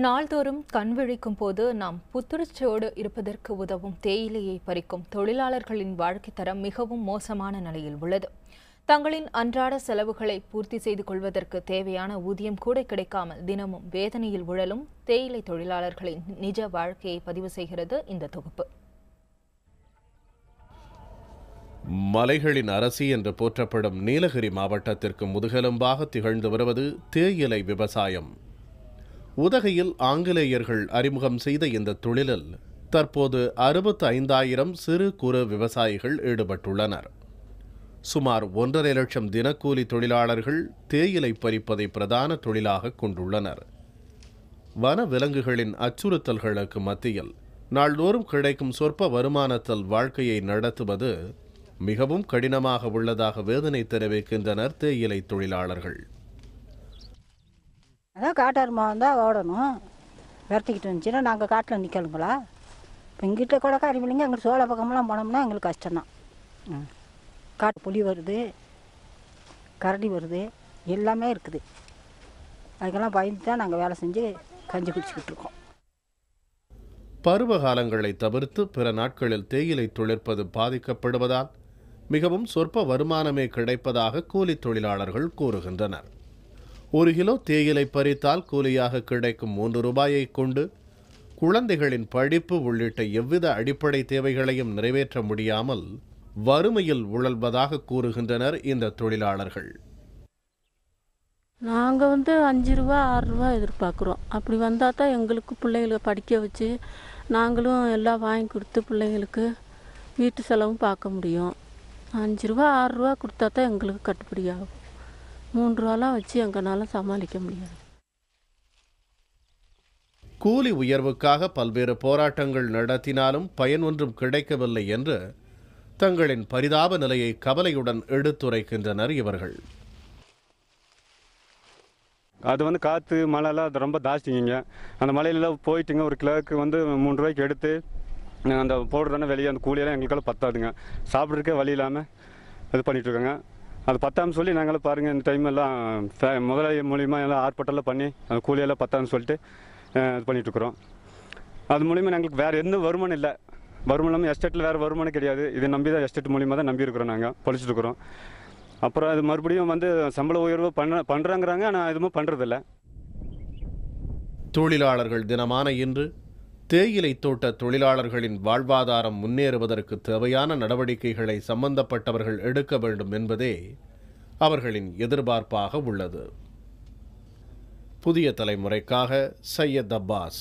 நாள்தோறும் கண் விழிக்கும் போது நாம் புத்துணர்ச்சியோடு இருப்பதற்கு உதவும் தேயிலையை பறிக்கும் தொழிலாளர்களின் வாழ்க்கை தரம் மிகவும் மோசமான நிலையில் உள்ளது. தங்களின் அன்றாட செலவுகளை பூர்த்தி செய்து கொள்வதற்கு தேவையான ஊதியம் கூட கிடைக்காமல் தினமும் வேதனையில் உழலும் தேயிலை தொழிலாளர்களின் நிஜ வாழ்க்கையை பதிவு செய்கிறது இந்த தொகுப்பு. மலைகளின் அரசி என்று போற்றப்படும் நீலகிரி மாவட்டத்திற்கு முதுகெலும்பாக திகழ்ந்து வருவது தேயிலை விவசாயம். உதகையில் ஆங்கிலேயர்கள் அறிமுகம் செய்த இந்த தொழிலில் தற்போது 65,000 சிறு குறு விவசாயிகள் ஈடுபட்டுள்ளனர். சுமார் 1.5 லட்சம் தினக்கூலி தொழிலாளர்கள் தேயிலை பறிப்பதை பிரதான தொழிலாக கொண்டுள்ளனர். வன விலங்குகளின் அச்சுறுத்தல்களுக்கு மத்தியில் நாள்தோறும் கிடைக்கும் சொற்ப வருமானத்தில் வாழ்க்கையை நடத்துவது மிகவும் கடினமாக உள்ளதாக வேதனை தெரிவிக்கின்றனர் தேயிலை தொழிலாளர்கள். அதான் காட்டாருமா வந்தால் ஓடணும், விரட்டிக்கிட்டு வந்துச்சுன்னா நாங்கள் காட்டில் நிற்கலுங்களா? இப்போ எங்கிட்ட கூட காரிமில்லைங்க, எங்கள் சோழ பக்கமெல்லாம் போனோம்னா எங்களுக்கு கஷ்டம்தான். காட்டு புலி வருது, கரடி வருது, எல்லாமே இருக்குது. அதுக்கெல்லாம் பயந்து தான் நாங்கள் வேலை செஞ்சு கஞ்சி குடிச்சிக்கிட்டு இருக்கோம். பருவ காலங்களை தவிர்த்து பிற நாட்களில் தேயிலை துளிர்ப்பது பாதிக்கப்படுவதால் மிகவும் சொற்ப வருமானமே கிடைப்பதாக கூலி தொழிலாளர்கள் கூறுகின்றனர். 1 கிலோ தேயிலை பறித்தால் கூலியாக கிடைக்கும் 3 ரூபாயை கொண்டு குழந்தைகளின் படிப்பு உள்ளிட்ட எவ்வித அடிப்படை தேவைகளையும் நிறைவேற்ற முடியாமல் வறுமையில் உழல்வதாக கூறுகின்றனர் இந்த தொழிலாளர்கள். நாங்கள் 5 ரூபா 6 ரூபா எதிர்பார்க்குறோம். அப்படி வந்தால் தான் எங்களுக்கு பிள்ளைகளை படிக்க வச்சு நாங்களும் எல்லாம் வாங்கி கொடுத்து பிள்ளைங்களுக்கு வீட்டு செலவும் பார்க்க முடியும். 5 ரூபா 6 ரூபா கொடுத்தா தான் எங்களுக்கு கட்டுப்படி ஆகும். 3 ரூபாலாம் வச்சு எங்களால் சமாளிக்க முடியாது. கூலி உயர்வுக்காக பல்வேறு போராட்டங்கள் நடத்தினாலும் பயன் ஒன்றும் கிடைக்கவில்லை என்று தங்களின் பரிதாப நிலையை கவலையுடன் எடுத்துரைக்கின்றனர் இவர்கள். அது காற்று மழைலாம் அது ரொம்ப ஜாஸ்திங்க. அந்த மலையில போயிட்டுங்க ஒரு கிலோவுக்கு 3 ரூபாய்க்கு எடுத்து அந்த போடுறோன்னா வெளியே அந்த கூலியெல்லாம் எங்களுக்கெல்லாம் பத்தாதுங்க. சாப்பிட்றதுக்கே வழி இல்லாமல் இது பண்ணிகிட்ருக்கோங்க. அது பத்தாமல் சொல்லி நாங்களும் பாருங்கள் இந்த டைம் எல்லாம் முதலாளி மூலிமா எல்லாம் ஆர்ப்பாட்டெல்லாம் பண்ணி அந்த கூலியெல்லாம் பத்தான்னு சொல்லிட்டு இது பண்ணிகிட்ருக்குறோம். அது மூலிமா எங்களுக்கு வேறு எந்த வருமானம் இல்லை. வருமானம் எஸ்டேட்டில் வேறு வருமானம் கிடையாது. இதை நம்பி தான் எஸ்டேட் மூலிமா தான் நம்பியிருக்கிறோம், நாங்கள் பொழிச்சிட்ருக்குறோம். அப்புறம் அது மறுபடியும் சம்பள உயர்வு பண்ணுறாங்கிறாங்க, ஆனால் எதுவும் பண்ணுறதில்ல. தொழிலாளர்கள் தினமான இன்று தேயிலை தோட்ட தொழிலாளர்களின் வாழ்வாதாரம் முன்னேறுவதற்கு தேவையான நடவடிக்கைகளை சம்பந்தப்பட்டவர்கள் எடுக்க வேண்டும் என்பதே அவர்களின் எதிர்பார்ப்பாக உள்ளது. புதிய தலைமுறைக்காக சையத் அப்பாஸ்.